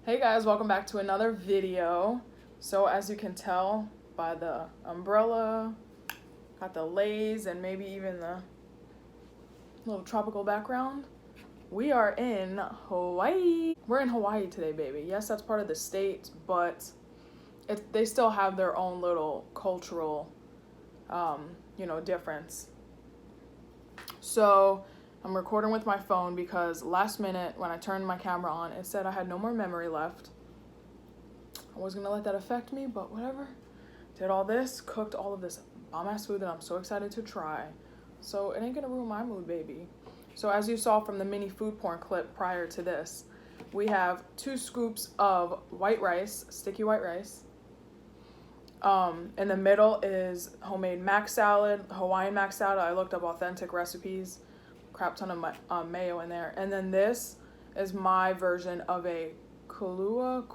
Hey guys, welcome back to another video. So as you can tell by the umbrella, got the lays and maybe even the little tropical background, we are in Hawaii. We're in Hawaii today, baby. Yes, that's part of the state, but they still have their own little cultural, difference. So I'm recording with my phone because last minute when I turned my camera on, it said I had no more memory left. I wasn't gonna let that affect me, but whatever. Did all this, cooked all of this bomb-ass food that I'm so excited to try. So it ain't gonna ruin my mood, baby. So as you saw from the mini food porn clip prior to this, we have 2 scoops of white rice, sticky white rice. In the middle is homemade mac salad, Hawaiian mac salad. I looked up authentic recipes, crap ton of mayo in there. And then this is my version of a KALUA,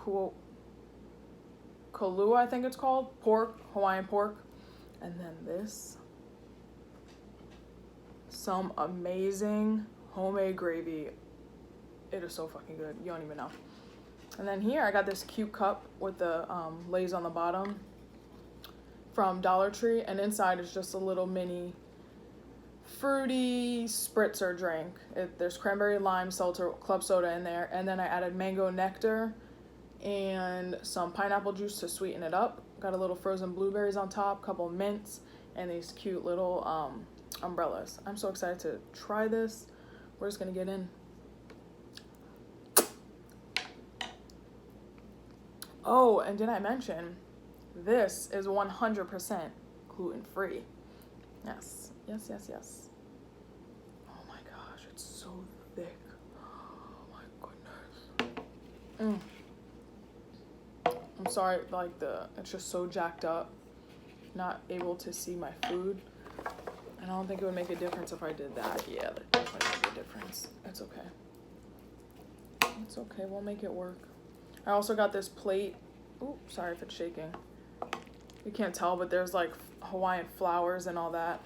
I think it's called, pork, Hawaiian pork. And then this, some amazing homemade gravy. It is so fucking good, you don't even know. And then here I got this cute cup with the lays on the bottom from Dollar Tree, and inside is just a little mini fruity spritzer drink. There's cranberry, lime, seltzer, club soda in there, and then I added mango nectar and some pineapple juice to sweeten it up. Got a little frozen blueberries on top, couple mints, and these cute little umbrellas. I'm so excited to try this. We're just gonna get in. Oh, and did I mention this is 100% gluten-free. Yes. Oh my gosh, it's so thick. Oh my goodness. I'm sorry, it's just so jacked up. Not able to see my food. And I don't think it would make a difference if I did that. Yeah, that definitely make a difference. It's okay. It's okay, we'll make it work. I also got this plate. Ooh, sorry if it's shaking. You can't tell, but there's like Hawaiian flowers and all that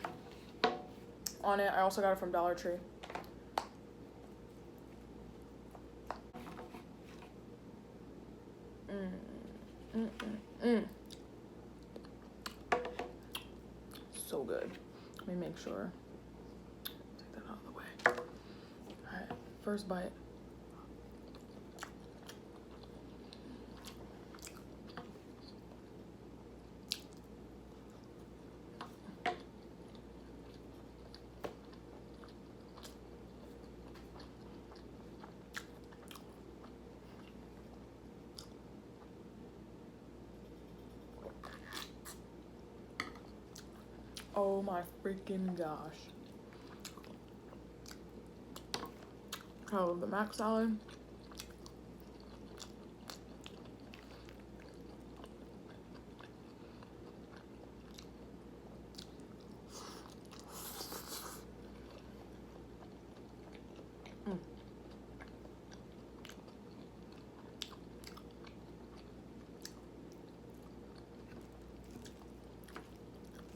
on it. I also got it from Dollar Tree. So good. Let me make sure. Take that out of the way. Alright, first bite. Oh my freaking gosh. I love the mac salad.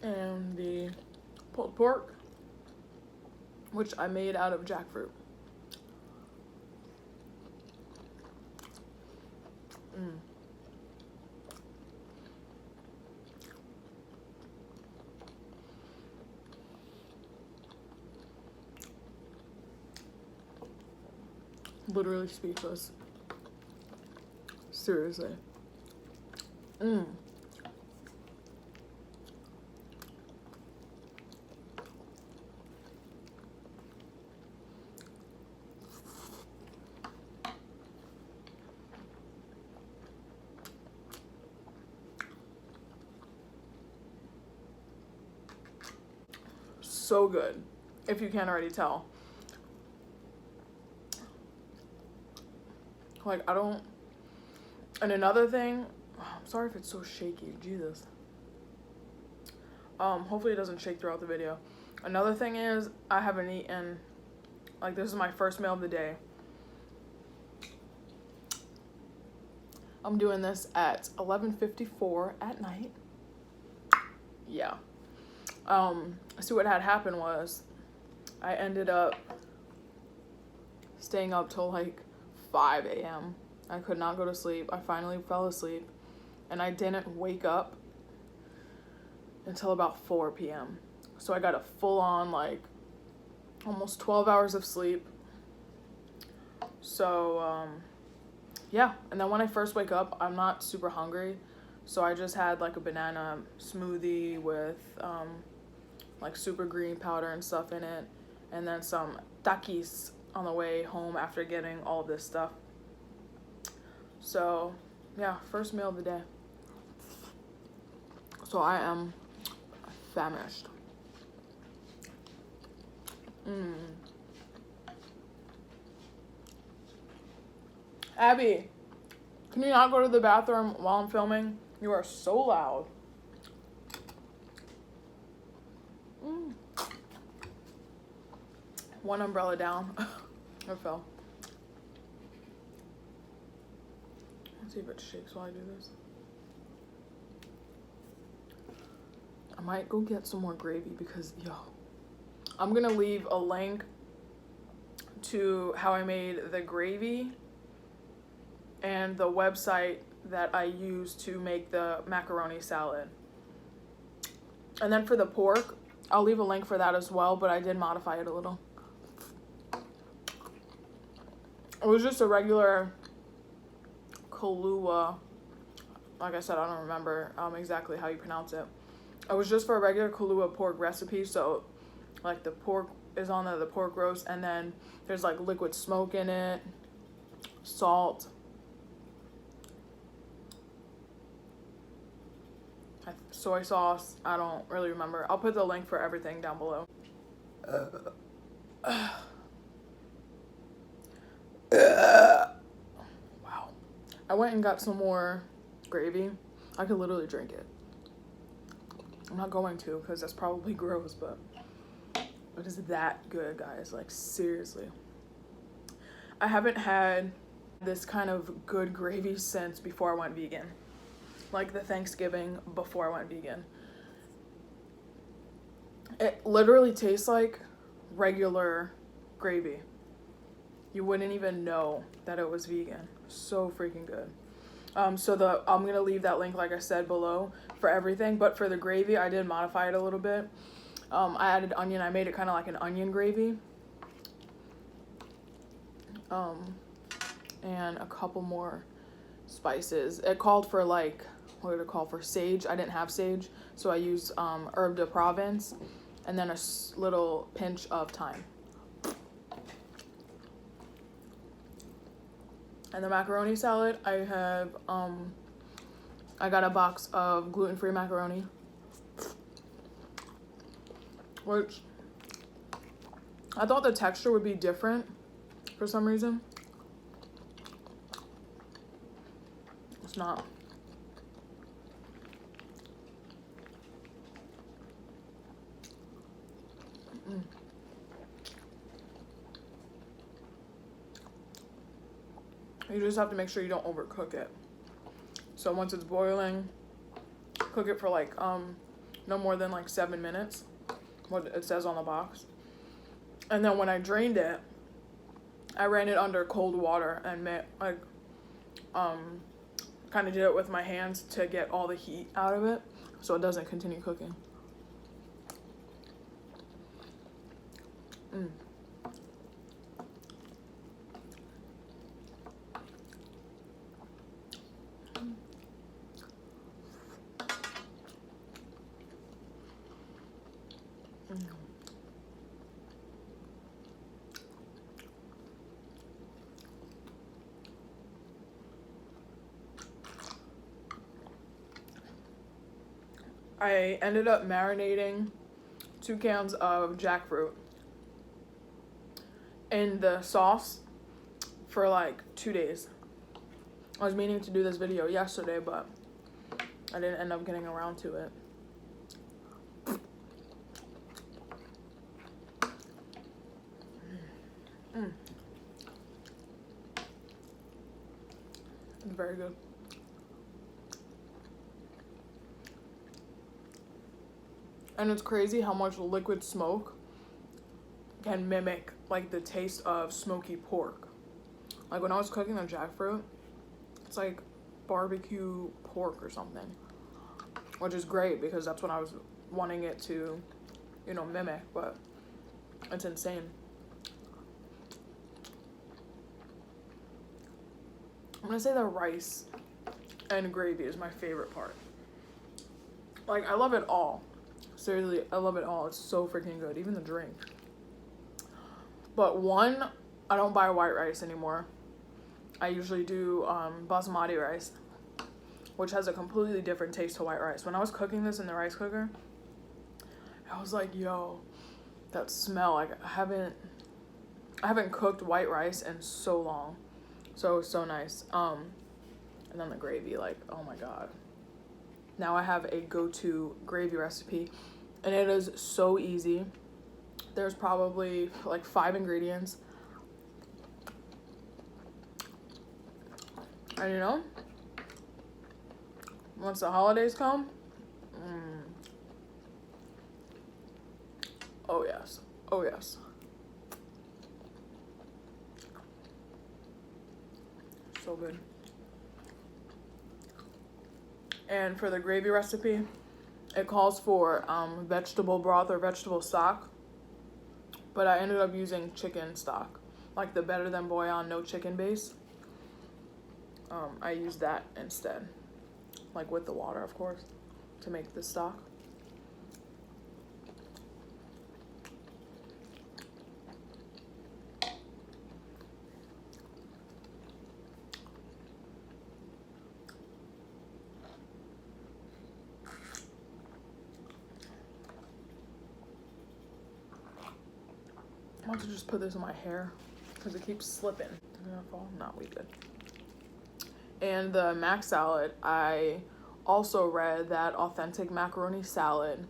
And the pulled pork, which I made out of jackfruit. Literally speechless. Seriously. So good, if you can't already tell. Like, I don't. And another thing, I'm sorry if it's so shaky, Jesus. Hopefully it doesn't shake throughout the video. Another thing is, I haven't eaten, like, this is my first meal of the day. I'm doing this at 11:54 at night. Yeah. So what had happened was I ended up staying up till like 5 a.m. I could not go to sleep. I finally fell asleep, and I didn't wake up until about 4 p.m. So I got a full-on, like, almost 12 hours of sleep. So, yeah. And then when I first wake up, I'm not super hungry. So I just had, like, a banana smoothie with, like, super green powder and stuff in it. And then some takis on the way home after getting all of this stuff. So, yeah, first meal of the day. So I am famished. Abby, can you not go to the bathroom while I'm filming? You are so loud. One umbrella down. It fell. Let's see if it shakes while I do this. I might go get some more gravy because, yo, I'm gonna leave a link to how I made the gravy and the website that I used to make the macaroni salad. And then for the pork, I'll leave a link for that as well, but I did modify it a little. It was just a regular KALUA. Like I said, I don't remember exactly how you pronounce it. It was just for a regular KALUA pork recipe. So, like, the pork is on the pork roast, and then there's, like, liquid smoke in it, salt, soy sauce. I don't really remember. I'll put the link for everything down below. Wow. I went and got some more gravy. I could literally drink it. I'm not going to because that's probably gross, but it is that good, guys. Like, seriously. I haven't had this kind of good gravy since before I went vegan. Like the Thanksgiving before I went vegan. It literally tastes like regular gravy. You wouldn't even know that it was vegan. So freaking good. So I'm gonna leave that link, like I said, below for everything. But for the gravy, I did modify it a little bit. I added onion. I made it kind of like an onion gravy. And a couple more spices. It called for, like, what did it call for? Sage. I didn't have sage, so I used herb de Provence, and then a little pinch of thyme. And the macaroni salad, I have, I got a box of gluten-free macaroni, which I thought the texture would be different for some reason. It's not. You just have to make sure you don't overcook it. So once it's boiling, cook it for like no more than like 7 minutes, what it says on the box. And then when I drained it, I ran it under cold water and kind of did it with my hands to get all the heat out of it so it doesn't continue cooking. I ended up marinating 2 cans of jackfruit in the sauce for like 2 days. I was meaning to do this video yesterday, but I didn't end up getting around to it. It's very good. And it's crazy how much liquid smoke can mimic like the taste of smoky pork. Like when I was cooking the jackfruit, It's like barbecue pork or something, which is great because that's what I was wanting it to, you know, mimic, but it's insane. I'm gonna say the rice and gravy is my favorite part. Like, I love it all. Seriously, I love it all. It's so freaking good. Even the drink. But one, I don't buy white rice anymore. I usually do basmati rice, which has a completely different taste to white rice. When I was cooking this in the rice cooker, I was like, yo, that smell. Like, I haven't cooked white rice in so long. So it was so nice. And then the gravy, like, oh my god. Now I have a go-to gravy recipe, and it is so easy. There's probably like 5 ingredients. And you know, once the holidays come, oh yes, oh yes. So good. And for the gravy recipe, it calls for vegetable broth or vegetable stock, but I ended up using chicken stock, like the Better Than Bouillon no chicken base. I used that instead, like with the water, of course, to make the stock. I want to just put this in my hair because it keeps slipping. Is it gonna fall? No, we good. And the mac salad, I also read that authentic macaroni salad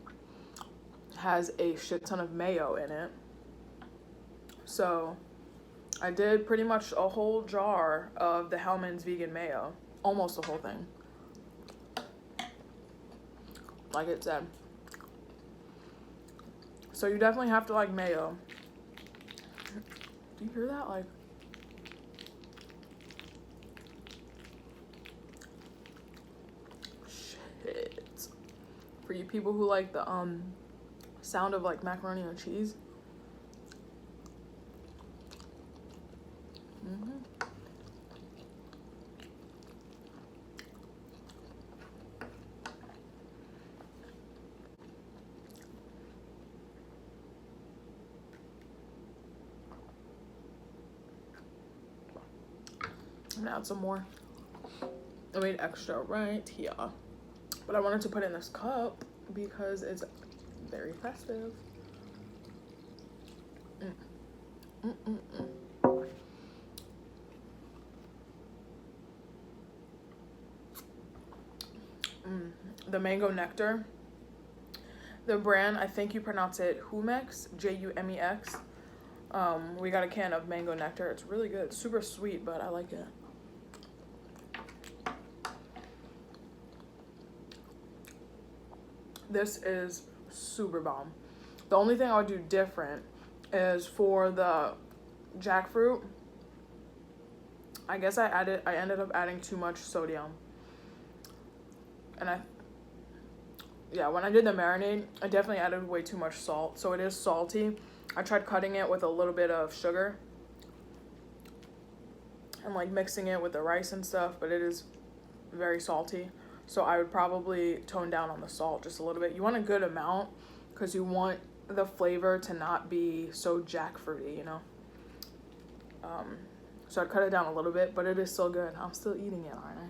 has a shit ton of mayo in it. So I did pretty much a whole jar of the Hellmann's vegan mayo, almost the whole thing, like it said. So you definitely have to like mayo. Do you hear that? Like, shit. For you people who like the sound of like macaroni and cheese. I'm gonna add some more. I made extra right here, but I wanted to put in this cup because it's very festive. The mango nectar, the brand, I think you pronounce it Jumex, Jumex. We got a can of mango nectar. It's really good. It's super sweet, but I like it. This is super bomb. The only thing I would do different is for the jackfruit. I guess I ended up adding too much sodium. And when I did the marinade, I definitely added way too much salt. So it is salty. I tried cutting it with a little bit of sugar and like mixing it with the rice and stuff, but it is very salty. So I would probably tone down on the salt just a little bit. You want a good amount because you want the flavor to not be so jackfruity, you know? So I'd cut it down a little bit, but it is still good. I'm still eating it, aren't I?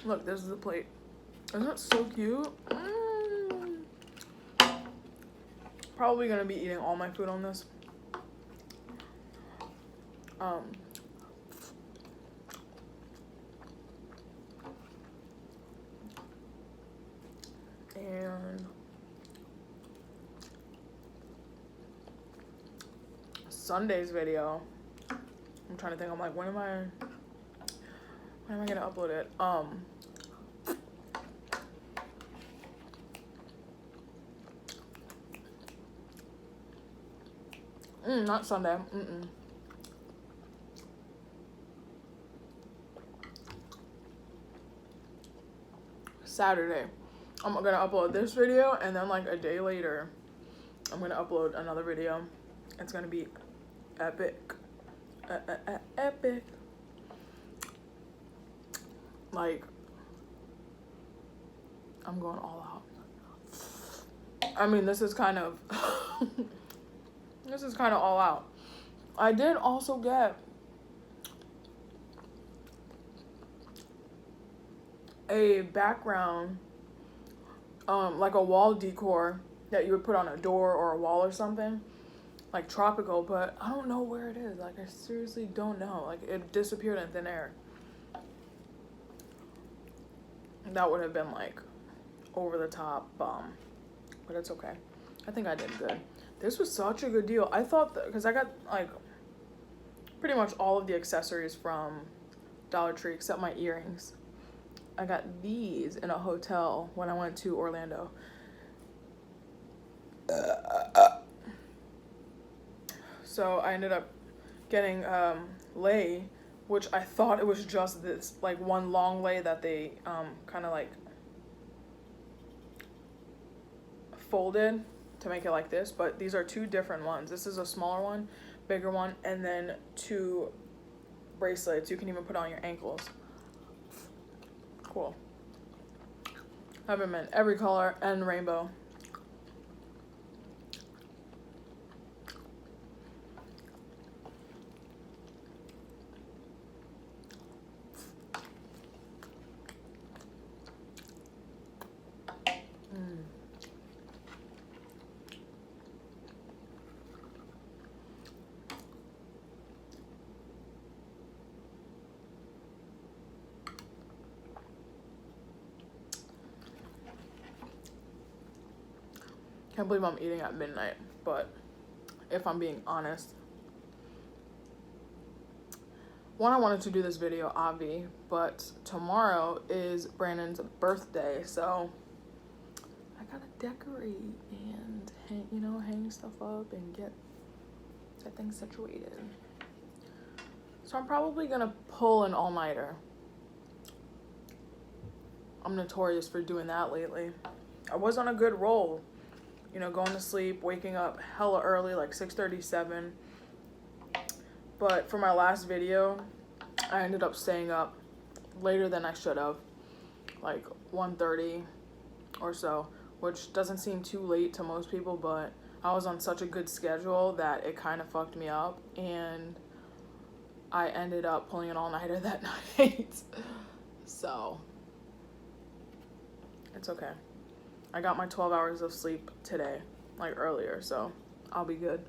Look, this is the plate. Isn't it so cute? Probably gonna be eating all my food on this. And Sunday's video, I'm trying to think. I'm like, when am I gonna upload it? Not Sunday. Saturday. I'm gonna upload this video, and then like a day later, I'm gonna upload another video. It's gonna be epic. Epic. Like, I'm going all out. I mean, this is kind of this is kind of all out. I did also get a background, like a wall decor that you would put on a door or a wall or something, like tropical, but I don't know where it is. Like, I seriously don't know. Like, it disappeared in thin air. That would have been like over the top bomb, but it's okay. I think I did good. This was such a good deal. I thought that because I got like pretty much all of the accessories from Dollar Tree except my earrings. I got these in a hotel when I went to Orlando. So I ended up getting lei, which I thought it was just this like one long lei that they kind of like folded to make it like this, but these are two different ones. This is a smaller one, bigger one, and then two bracelets you can even put on your ankles. Cool. Have them in every color and rainbow. Can't believe I'm eating at midnight, but if I'm being honest, one, I wanted to do this video, obvi, but tomorrow is Brandon's birthday, so I gotta decorate and hang stuff up and get things situated. So I'm probably gonna pull an all-nighter. I'm notorious for doing that lately. I was on a good roll. Going to sleep, waking up hella early, like 6:37. But for my last video, I ended up staying up later than I should have, like 1:30 or so, which doesn't seem too late to most people, but I was on such a good schedule that it kind of fucked me up, and I ended up pulling an all-nighter that night. So, it's okay. I got my 12 hours of sleep today, like earlier, so I'll be good.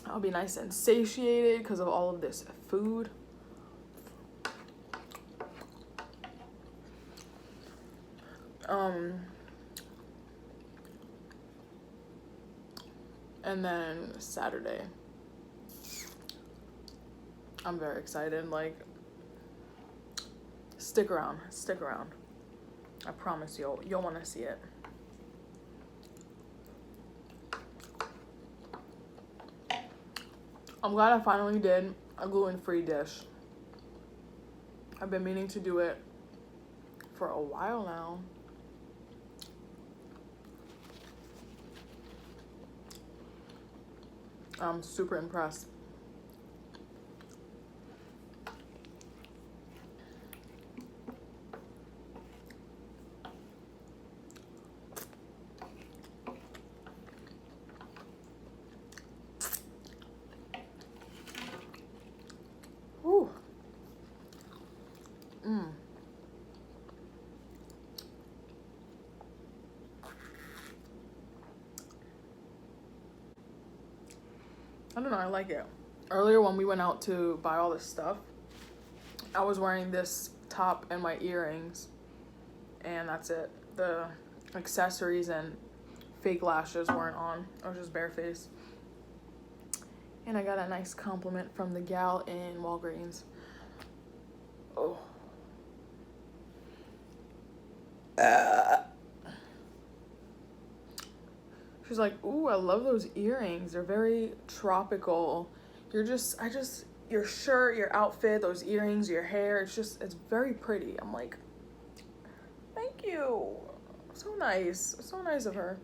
I'll be nice and satiated because of all of this food. And then Saturday, I'm very excited. Like, stick around. I promise you'll want to see it. I'm glad I finally did a gluten-free dish. I've been meaning to do it for a while now. I'm super impressed. Whew. I don't know, I like it. Earlier when we went out to buy all this stuff, I was wearing this top and my earrings, and that's it. The accessories and fake lashes weren't on. I was just barefaced. And I got a nice compliment from the gal in Walgreens. Oh. She's like, ooh, I love those earrings. They're very tropical. Your shirt, your outfit, those earrings, your hair, it's very pretty. I'm like, thank you. So nice. So nice of her.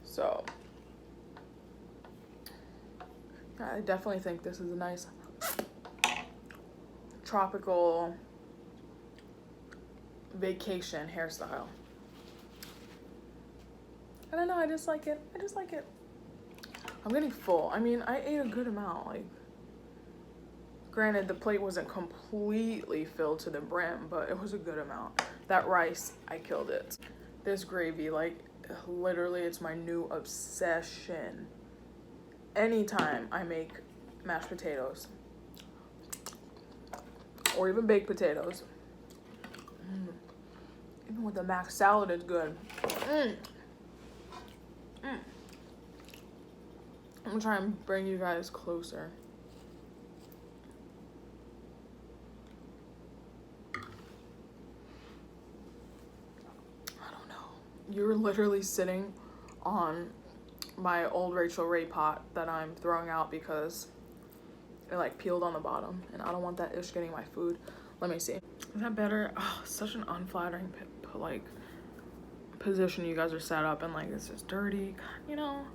So, I definitely think this is a nice tropical vacation hairstyle. I don't know, I just like it. I'm getting full. I mean, I ate a good amount. Like, granted, the plate wasn't completely filled to the brim, but it was a good amount. That rice, I killed it. This gravy, like, literally, it's my new obsession. Anytime I make mashed potatoes, or even baked potatoes, even with the mac salad, it's good. I'm gonna try and bring you guys closer. I don't know. You're literally sitting on my old Rachel Ray pot that I'm throwing out because it like peeled on the bottom and I don't want that ish getting my food. Let me see. Is that better? Oh, such an unflattering like position you guys are set up in. Like, it's just dirty, you know.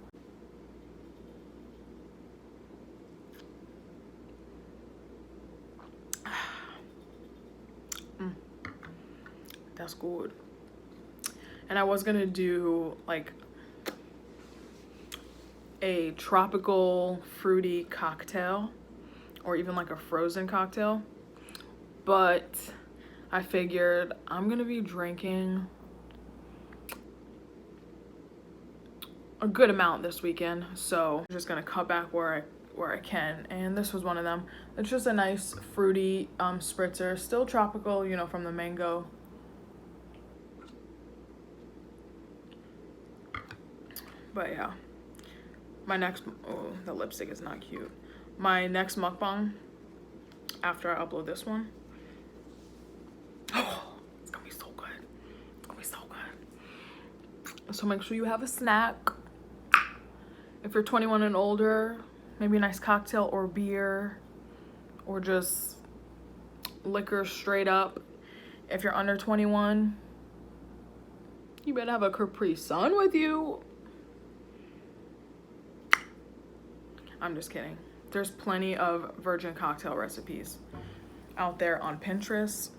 That's good. And I was gonna do like a tropical fruity cocktail or even like a frozen cocktail, but I figured I'm gonna be drinking a good amount this weekend, so I'm just gonna cut back where I can, and this was one of them. It's just a nice fruity spritzer, still tropical, you know, from the mango. But yeah, my next, oh, the lipstick is not cute. My next mukbang, after I upload this one, oh, it's gonna be so good. It's gonna be so good. So make sure you have a snack. If you're 21 and older, maybe a nice cocktail or beer, or just liquor straight up. If you're under 21, you better have a Capri Sun with you. I'm just kidding. There's plenty of virgin cocktail recipes out there on Pinterest.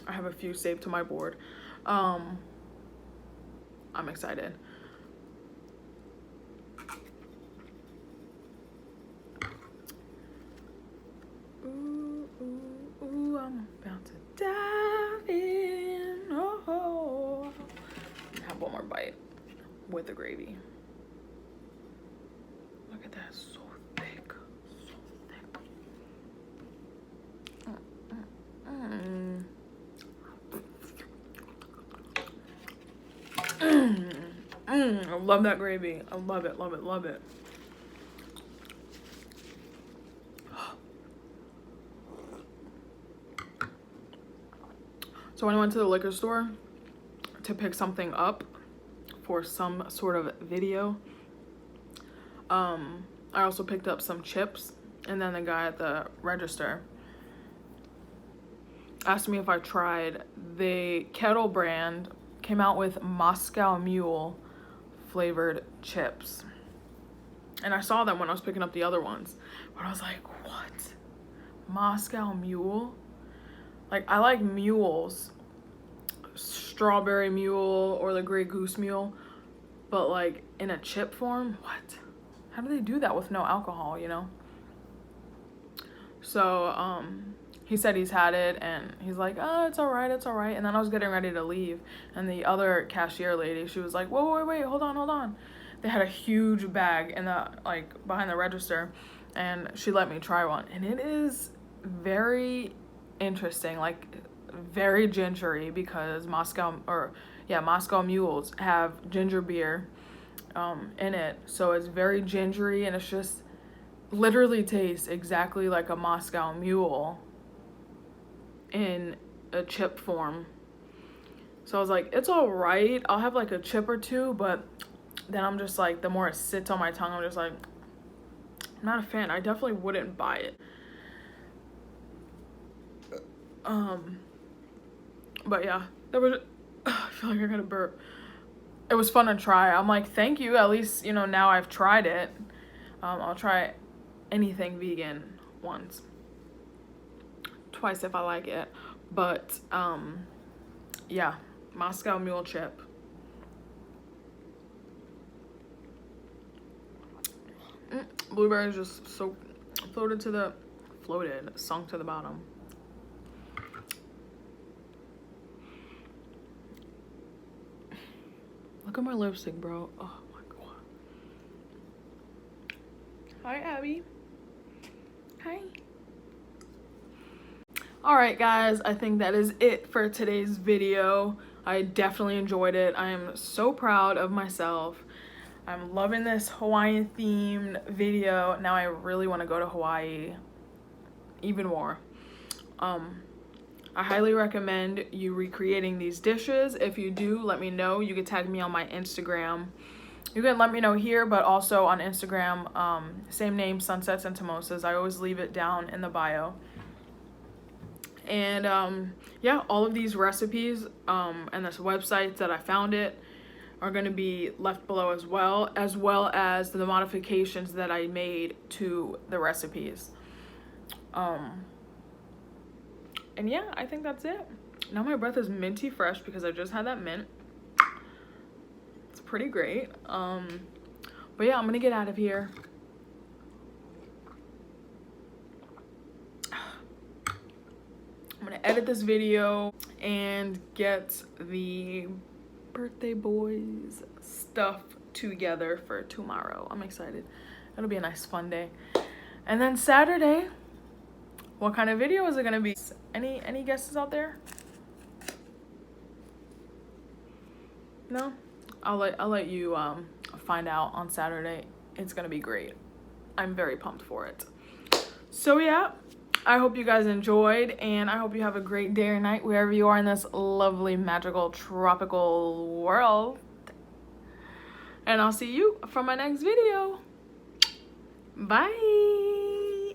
I have a few saved to my board. I'm excited. Ooh, ooh, ooh, I'm about to dive in. Oh, have one more bite with the gravy. Look at that, so thick, so thick. I love that gravy. I love it, love it, love it. So when I went to the liquor store to pick something up for some sort of video, I also picked up some chips, and then the guy at the register asked me if I tried the Kettle brand came out with Moscow Mule flavored chips. And I saw them when I was picking up the other ones, but I was like, what? Moscow Mule? Like, I like mules, strawberry mule or the Grey Goose mule, but like in a chip form, what? How do they do that with no alcohol, you know? So he said he's had it, and he's like, oh, it's all right, it's all right. And then I was getting ready to leave, and the other cashier lady, she was like, whoa, wait, hold on. They had a huge bag in the, like, behind the register, and she let me try one, and it is very interesting, like very gingery, because Moscow mules have ginger beer in it, so it's very gingery, and it's just literally tastes exactly like a Moscow Mule in a chip form. So I was like, it's all right. I'll have like a chip or two, but then I'm just like, the more it sits on my tongue, I'm just like, I'm not a fan. I definitely wouldn't buy it. But yeah, there was, I feel like I'm gonna burp. It was fun to try. I'm like, thank you. At least, you know, now I've tried it. I'll try anything vegan once. Twice if I like it. But, yeah, Moscow Mule chip. Blueberries just so sunk to the bottom. Look at my lipstick, bro. Oh my god. Hi, Abby. Hi. Alright guys, I think that is it for today's video. I definitely enjoyed it. I am so proud of myself. I'm loving this Hawaiian themed video. Now I really want to go to Hawaii even more. I highly recommend you recreating these dishes. If you do, let me know. You can tag me on my Instagram. You can let me know here, but also on Instagram, same name, Sunsets and Timosas. I always leave it down in the bio. And yeah, all of these recipes and this website that I found it are going to be left below as well as the modifications that I made to the recipes. And yeah, I think that's it. Now my breath is minty fresh because I just had that mint. It's pretty great. But yeah, I'm gonna get out of here. I'm gonna edit this video and get the birthday boys stuff together for tomorrow. I'm excited. It'll be a nice fun day. And then Saturday, what kind of video is it gonna be? Any guesses out there? No? I'll let you find out on Saturday. It's gonna be great. I'm very pumped for it. So yeah, I hope you guys enjoyed, and I hope you have a great day or night wherever you are in this lovely, magical, tropical world. And I'll see you for my next video. Bye.